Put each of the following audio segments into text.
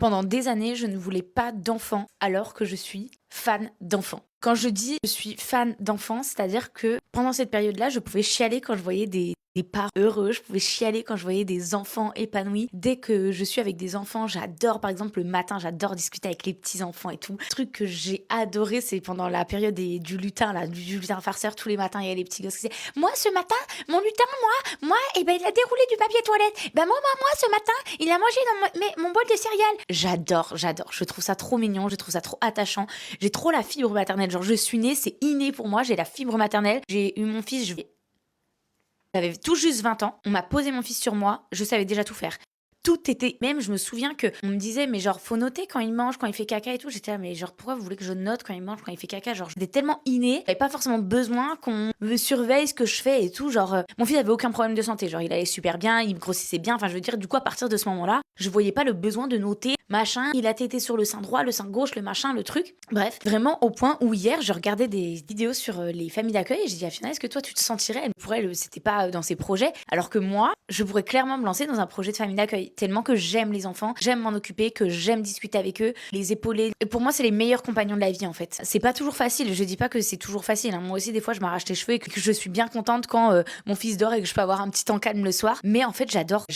Pendant des années, je ne voulais pas d'enfants alors que je suis fan d'enfants. Quand je dis je suis fan d'enfants, c'est-à-dire que pendant cette période-là, je pouvais chialer quand je voyais des parents heureux, je pouvais chialer quand je voyais des enfants épanouis. Dès que je suis avec des enfants, j'adore, par exemple, le matin, j'adore discuter avec les petits-enfants et tout. Le truc que j'ai adoré, c'est pendant la période du lutin, là, du lutin farceur, tous les matins, il y a les petits gosses qui disaient « Moi, ce matin, mon lutin, moi, eh ben, il a déroulé du papier toilette. Ben, moi, ce matin, il a mangé dans mon bol de céréales. » J'adore. Je trouve ça trop mignon, je trouve ça trop attachant. J'ai trop la fibre maternelle. Genre, je suis née, c'est inné pour moi, j'ai la fibre maternelle. J'ai eu mon fils, j'avais tout juste 20 ans. On m'a posé mon fils sur moi, je savais déjà tout faire. Tout était... Même, je me souviens que on me disait, mais genre, faut noter quand il mange, quand il fait caca et tout. J'étais là, mais genre, pourquoi vous voulez que je note quand il mange, quand il fait caca? Genre, j'étais tellement innée, j'avais pas forcément besoin qu'on me surveille ce que je fais et tout. Genre, mon fils avait aucun problème de santé. Genre, il allait super bien, il me grossissait bien. Enfin, je veux dire, du coup, à partir de ce moment-là, je voyais pas le besoin de noter, machin, il a tété sur le sein droit, le sein gauche, le machin, le truc. Bref, vraiment au point où hier, je regardais des vidéos sur les familles d'accueil et j'ai dit, ah, finalement, est-ce que toi, tu te sentirais? Pour elle, c'était pas dans ses projets. Alors que moi, je pourrais clairement me lancer dans un projet de famille d'accueil. Tellement que j'aime les enfants, j'aime m'en occuper, que j'aime discuter avec eux, les épauler. Et pour moi, c'est les meilleurs compagnons de la vie, en fait. C'est pas toujours facile. Je dis pas que c'est toujours facile, hein. Moi aussi, des fois, je m'arrache les cheveux et que je suis bien contente quand mon fils dort et que je peux avoir un petit temps calme le soir. Mais en fait, j'adore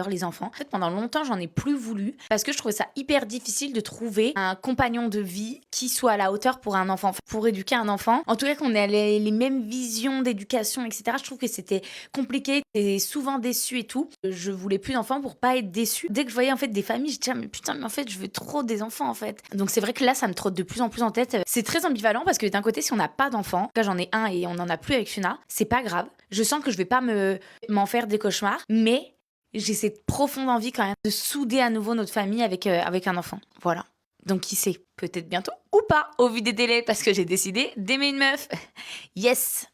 les enfants. En fait, pendant longtemps, j'en ai plus voulu parce que je trouvais ça hyper difficile de trouver un compagnon de vie qui soit à la hauteur pour un enfant, pour éduquer un enfant. En tout cas, qu'on ait les mêmes visions d'éducation, etc. Je trouve que c'était compliqué et souvent déçue et tout. Je voulais plus d'enfants pour pas être déçue. Dès que je voyais en fait des familles, je disais mais putain, mais en fait, je veux trop des enfants en fait. Donc c'est vrai que là, ça me trotte de plus en plus en tête. C'est très ambivalent parce que d'un côté, si on n'a pas d'enfants, là j'en ai un et on en a plus avec Funa, c'est pas grave. Je sens que je vais pas m'en faire des cauchemars, mais j'ai cette profonde envie quand même de souder à nouveau notre famille avec un enfant. Voilà. Donc qui sait, peut-être bientôt ou pas, au vu des délais, parce que j'ai décidé d'aimer une meuf. Yes!